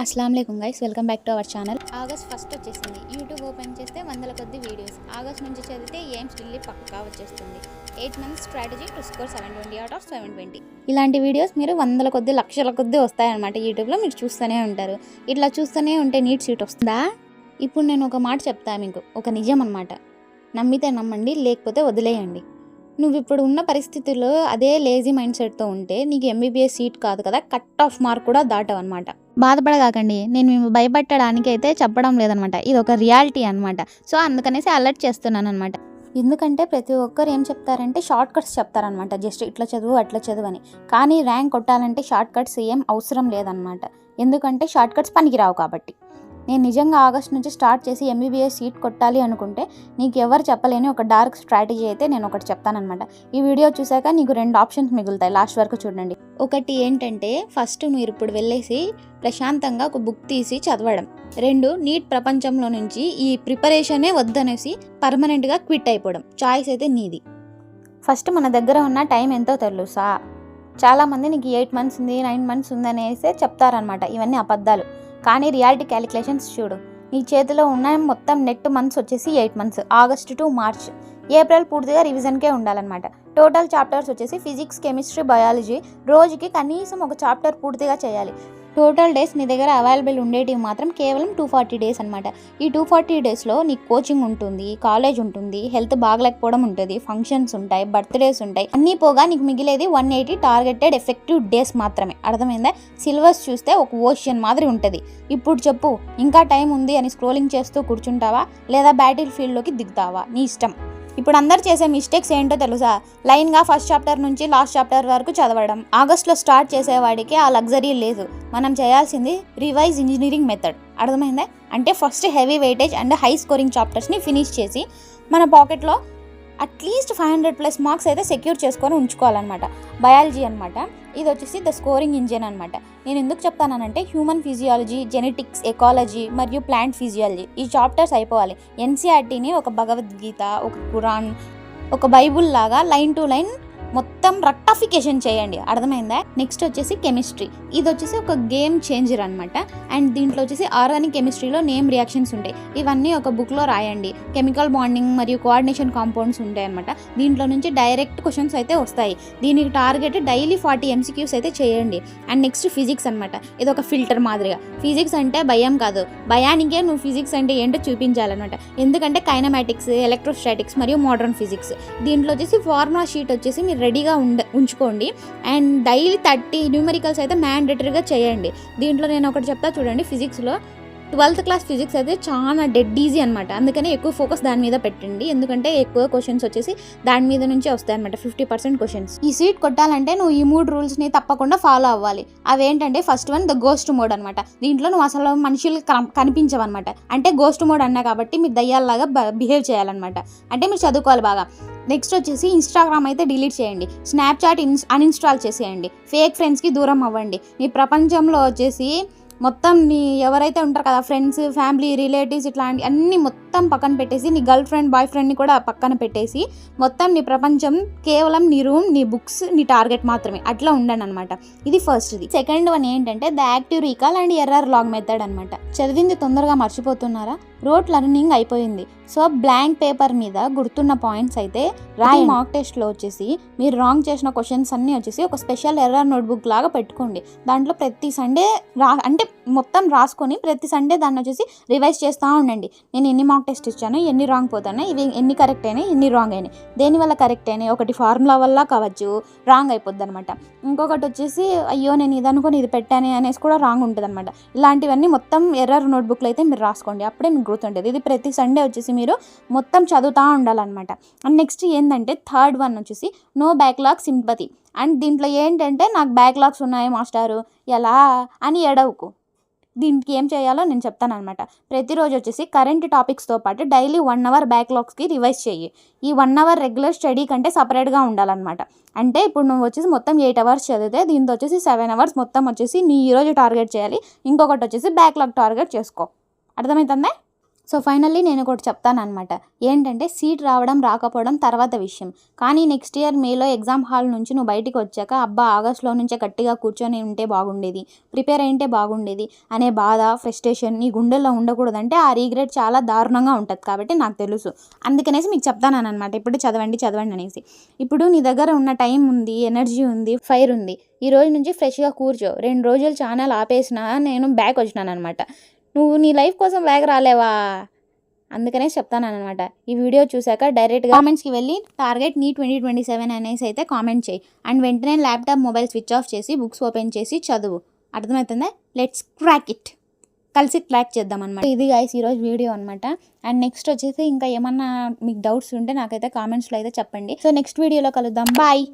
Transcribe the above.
అస్సలం వాలేకుమ్ guys, welcome back to our channel. August first వచ్చేసింది. యూట్యూబ్ ఓపెన్ చేస్తే వందల కొద్ది వీడియోస్. ఆగస్ట్ నుంచి చదివితే ఎయిమ్స్ ఢిల్లీ పక్కా వచ్చేస్తుంది. 8 months strategy to score 720 out of 720. ఇలాంటి వీడియోస్ మీరు వందల కొద్ది లక్షల కొద్ది వస్తాయన్నమాట. యూట్యూబ్లో మీరు చూస్తూనే ఉంటారు. ఇట్లా చూస్తూనే ఉంటే నీట్ సీట్ వస్తుందా? ఇప్పుడు నేను ఒక మాట చెప్తాను మీకు, ఒక నిజం అనమాట. నమ్మితే నమ్మండి, లేకపోతే వదిలేయండి. నువ్వు ఇప్పుడు ఉన్న పరిస్థితుల్లో అదే లేజీ మైండ్ సెట్తో ఉంటే నీకు ఎంబీబీఎస్ సీట్ కాదు కదా, కట్ ఆఫ్ మార్క్ కూడా దాటవు అనమాట. బాధపడగాకండి, నేను మేము భయపెట్టడానికి అయితే చెప్పడం లేదనమాట. ఇది ఒక రియాలిటీ అనమాట. సో అందుకనేసి అలర్ట్ చేస్తున్నాను అనమాట. ఎందుకంటే ప్రతి ఒక్కరు ఏం చెప్తారంటే షార్ట్ కట్స్ చెప్తారనమాట. జస్ట్ ఇట్లా చదువు అట్లా చదువు అని. కానీ ర్యాంక్ కొట్టాలంటే షార్ట్ కట్స్ ఏం అవసరం లేదనమాట. ఎందుకంటే షార్ట్ కట్స్ పనికిరావు కాబట్టి. నేను నిజంగా ఆగస్ట్ నుంచి స్టార్ట్ చేసి ఎంబీబీఎస్ సీట్ కొట్టాలి అనుకుంటే నీకు ఎవరు చెప్పలేని ఒక డార్క్ స్ట్రాటజీ అయితే నేను ఒకటి చెప్తానమాట. ఈ వీడియో చూసాక నీకు 2 ఆప్షన్స్ మిగులుతాయి, లాస్ట్ వరకు చూడండి. ఒకటి ఏంటంటే, ఫస్ట్ మీరు ఇప్పుడు వెళ్ళేసి ప్రశాంతంగా ఒక బుక్ తీసి చదవడం. 2, నీట్ ప్రపంచంలో నుంచి ఈ ప్రిపరేషనే వద్దనేసి పర్మనెంట్గా క్విట్ అయిపోవడం. చాయిస్ అయితే నీది. ఫస్ట్ మన దగ్గర ఉన్న టైం ఎంతో తెలుసా? చాలామంది నీకు 8 months ఉంది, 9 months ఉందనేసే చెప్తారనమాట. ఇవన్నీ అబద్ధాలు. కానీ రియాలిటీ క్యాలిక్యులేషన్స్ చూడు. నీ చేతిలో ఉన్న మొత్తం నెట్ మంత్స్ వచ్చేసి 8 months, August to March. April పూర్తిగా రివిజన్కే ఉండాలన్నమాట. టోటల్ చాప్టర్స్ వచ్చేసి ఫిజిక్స్, కెమిస్ట్రీ, బయాలజీ. రోజుకి కనీసం ఒక చాప్టర్ పూర్తిగా చేయాలి. టోటల్ డేస్ నీ దగ్గర అవైలబుల్ ఉండేటివి మాత్రం కేవలం 240 days అనమాట. ఈ 240 daysలో నీకు కోచింగ్ ఉంటుంది, కాలేజ్ ఉంటుంది, హెల్త్ బాగలేకపోవడం ఉంటుంది, ఫంక్షన్స్ ఉంటాయి, బర్త్డేస్ ఉంటాయి. అన్నీ పోగా నీకు మిగిలేది 180 టార్గెటెడ్ ఎఫెక్టివ్ డేస్ మాత్రమే. అర్థమైందా? సిలబస్ చూస్తే ఒక ఓషన్ మాదిరి ఉంటుంది. ఇప్పుడు చెప్పు, ఇంకా టైం ఉంది అని స్క్రోలింగ్ చేస్తూ కూర్చుంటావా, లేదా బ్యాటిల్ ఫీల్డ్లోకి దిగుతావా? నీ ఇష్టం. ఇప్పుడు అందరు చేసే మిస్టేక్స్ ఏంటో తెలుసా? లైన్గా ఫస్ట్ చాప్టర్ నుంచి లాస్ట్ చాప్టర్ వరకు చదవడం. ఆగస్ట్లో స్టార్ట్ చేసేవాడికి ఆ లగ్జరీ లేదు. మనం చేయాల్సింది రివైజ్ ఇంజనీరింగ్ మెథడ్. అర్థమైందా? అంటే first heavy weightage and high scoring చాప్టర్స్ని ఫినిష్ చేసి మన పాకెట్లో అట్లీస్ట్ 500+ మార్క్స్ అయితే సెక్యూర్ చేసుకొని ఉంచుకోవాలన్నమాట. బయాలజీ అనమాట. ఇది వచ్చేసి ద స్కోరింగ్ ఇంజిన్ అనమాట. నేను ఎందుకు చెప్తానంటే, హ్యూమన్ ఫిజియాలజీ, జెనెటిక్స్, ఎకాలజీ మరియు ప్లాంట్ ఫిజియాలజీ ఈ చాప్టర్స్ అయిపోవాలి. ఎన్సీఆర్టీని ఒక భగవద్గీత, ఒక ఖురాన్, ఒక బైబుల్ లాగా లైన్ టు లైన్ మొత్తం రక్టాఫికేషన్ చేయండి. అర్థమైందా? నెక్స్ట్ వచ్చేసి కెమిస్ట్రీ. ఇది వచ్చేసి ఒక గేమ్ చేంజర్ అనమాట. అండ్ దీంట్లో వచ్చేసి ఆర్గానిక్ కెమిస్ట్రీలో నేమ్ రియాక్షన్స్ ఉంటాయి. ఇవన్నీ ఒక బుక్లో రాయండి. కెమికల్ బాండింగ్ మరియు కోఆర్డినేషన్ కాంపౌండ్స్ ఉంటాయి అనమాట. దీంట్లో నుంచి డైరెక్ట్ క్వశ్చన్స్ అయితే వస్తాయి. దీనికి టార్గెట్ డైలీ 40 MCQs అయితే చేయండి. అండ్ నెక్స్ట్ ఫిజిక్స్ అనమాట. ఇది ఒక ఫిల్టర్ మాదిరిగా. ఫిజిక్స్ అంటే భయం కాదు, భయానికే నువ్వు ఫిజిక్స్ అంటే ఏంటో చూపించాలన్నమాట. ఎందుకంటే కైనమాటిక్స్, ఎలక్ట్రోస్టాటిక్స్ మరియు మోడర్న్ ఫిజిక్స్. దీంట్లో వచ్చేసి ఫార్ములా షీట్ వచ్చేసి మీరు రెడీగా ఉంచుకోండి. అండ్ డైలీ 30 న్యూమరికల్స్ అయితే మ్యాండేటరీగా చేయండి. దీంట్లో నేను ఒకటి చెప్తా చూడండి. ఫిజిక్స్లో 12th class ఫిజిక్స్ అయితే చాలా డెడ్ ఈజీ అనమాట. అందుకని ఎక్కువ ఫోకస్ దాని మీద పెట్టండి. ఎందుకంటే ఎక్కువ క్వశ్చన్స్ వచ్చేసి దాని మీద నుంచే వస్తాయి అనమాట. 50% క్వశ్చన్స్. ఈ సీట్ కొట్టాలంటే నువ్వు ఈ 3 రూల్స్ని తప్పకుండా ఫాలో అవ్వాలి. అవేంటంటే, first one the ghost mode అనమాట. దీంట్లో నువ్వు అసలు మనుషులు కనిపించవన్నమాట. అంటే గోస్ట్ మోడ్ అన్నా కాబట్టి మీరు దయ్యాల్లాగా బిహేవ్ చేయాలన్నమాట. అంటే మీరు చదువుకోవాలి బాగా. నెక్స్ట్ వచ్చేసి ఇన్స్టాగ్రామ్ అయితే డిలీట్ చేయండి. స్నాప్చాట్ అన్ఇన్స్టాల్ చేసేయండి. ఫేక్ ఫ్రెండ్స్కి దూరం అవ్వండి. మీ ప్రపంచంలో వచ్చేసి మొత్తం నీ ఎవరైతే ఉంటారు కదా, ఫ్రెండ్స్, ఫ్యామిలీ, రిలేటివ్స్, ఇట్లాంటి అన్నీ మొత్తం పక్కన పెట్టేసి, నీ గర్ల్ ఫ్రెండ్, బాయ్ ఫ్రెండ్ని కూడా పక్కన పెట్టేసి, మొత్తం నీ ప్రపంచం కేవలం నీ రూమ్, నీ బుక్స్, నీ టార్గెట్ మాత్రమే. అట్లా ఉండండి అనమాట. ఇది ఫస్ట్ది. సెకండ్ వన్ ఏంటంటే the active recall and error log method అనమాట. చదివింది తొందరగా మర్చిపోతున్నారా? రోట్ లర్నింగ్ అయిపోయింది. సో బ్లాంక్ పేపర్ మీద గుర్తున్న పాయింట్స్ అయితే రాయి. మాక్ టెస్ట్లో వచ్చేసి మీరు రాంగ్ చేసిన క్వశ్చన్స్ అన్నీ వచ్చేసి ఒక స్పెషల్ ఎర్రర్ నోట్బుక్ లాగా పెట్టుకోండి. దాంట్లో ప్రతి సండే అంటే మొత్తం రాసుకొని ప్రతి సండే దాన్ని వచ్చేసి రివైజ్ చేస్తూ ఉండండి. నేను ఎన్ని మాక్ టెస్ట్ ఇచ్చాను, ఎన్ని రాంగ్ పోతాను, ఇవి ఎన్ని కరెక్ట్ అయినాయి, ఎన్ని రాంగ్ అయినాయి, దేనివల్ల కరెక్ట్ అయినాయి. ఒకటి ఫార్ములా వల్ల కావచ్చు, రాంగ్ అయిపోద్ది అనమాట. ఇంకొకటి వచ్చేసి అయ్యో నేను ఇది అనుకొని ఇది పెట్టాను అనేసి కూడా రాంగ్ ఉంటుంది అనమాట. ఇలాంటివన్నీ మొత్తం ఎర్రర్ నోట్బుక్లో అయితే మీరు రాసుకోండి. అప్పుడే మీకు గుర్తుంటుంది. ఇది ప్రతి సండే వచ్చేసి మీరు మొత్తం చదువుతూ ఉండాలన్నమాట. అండ్ నెక్స్ట్ ఏంటంటే థర్డ్ వన్ వచ్చేసి నో బ్యాక్లాగ్ సింపతి. అండ్ దీంట్లో ఏంటంటే, నాకు బ్యాక్లాగ్స్ ఉన్నాయి మాస్టారు ఎలా అని ఎడవుకు. దీనికి ఏం చేయాలో నేను చెప్తాను అనమాట. ప్రతిరోజు వచ్చేసి కరెంట్ టాపిక్స్తో పాటు డైలీ 1 hour బ్యాక్లాగ్స్కి రివైజ్ చెయ్యి. ఈ 1 hour రెగ్యులర్ స్టడీ కంటే సపరేట్గా ఉండాలన్నమాట. అంటే ఇప్పుడు నువ్వు వచ్చేసి మొత్తం 8 hours చదివితే దీంతో వచ్చేసి 7 hours మొత్తం వచ్చేసి నీ ఈరోజు టార్గెట్ చేయాలి. ఇంకొకటి వచ్చేసి బ్యాక్లాగ్ టార్గెట్ చేసుకో. అర్థమవుతుందా? సో ఫైనల్లీ నేను ఒకటి చెప్తాను అనమాట. ఏంటంటే సీట్ రావడం రాకపోవడం తర్వాత విషయం. కానీ నెక్స్ట్ ఇయర్ మేలో ఎగ్జామ్ హాల్ నుంచి నువ్వు బయటికి వచ్చాక అబ్బా ఆగస్ట్లో నుంచే గట్టిగా కూర్చొని ఉంటే బాగుండేది, ప్రిపేర్ అయింటే బాగుండేది అనే బాధ, ఫ్రస్ట్రేషన్ నీ గుండెల్లో ఉండకూడదంటే ఆ రీగ్రెట్ చాలా దారుణంగా ఉంటుంది. కాబట్టి నాకు తెలుసు, అందుకనేసి మీకు చెప్తాను అనమాట. ఇప్పుడు చదవండి అనేసి. ఇప్పుడు నీ దగ్గర ఉన్న టైం ఉంది, ఎనర్జీ ఉంది, ఫైర్ ఉంది. ఈ రోజు నుంచి ఫ్రెష్గా కూర్చో. 2 రోజులు ఛానల్ ఆపేసినా నేను బ్యాక్ వచ్చినాను అనమాట. నువ్వు నీ లైఫ్ కోసం బ్యాక్ రాలేవా? అందుకనే చెప్తాను అనమాట. ఈ వీడియో చూసాక డైరెక్ట్గా కామెంట్స్కి వెళ్ళి టార్గెట్ నీ 2027 అనేసి అయితే కామెంట్ చేయి. అండ్ వెంటనే ల్యాప్టాప్, మొబైల్ స్విచ్ ఆఫ్ చేసి బుక్స్ ఓపెన్ చేసి చదువు. అర్థమవుతుందా? Let's crack it. కలిసి క్రాక్ చేద్దాం అనమాట. ఇది గైస్ ఈరోజు వీడియో అనమాట. అండ్ నెక్స్ట్ వచ్చేసి ఇంకా ఏమన్నా మీకు డౌట్స్ ఉంటే నాకైతే కామెంట్స్లో అయితే చెప్పండి. సో నెక్స్ట్ వీడియోలో కలుద్దాం. బాయ్.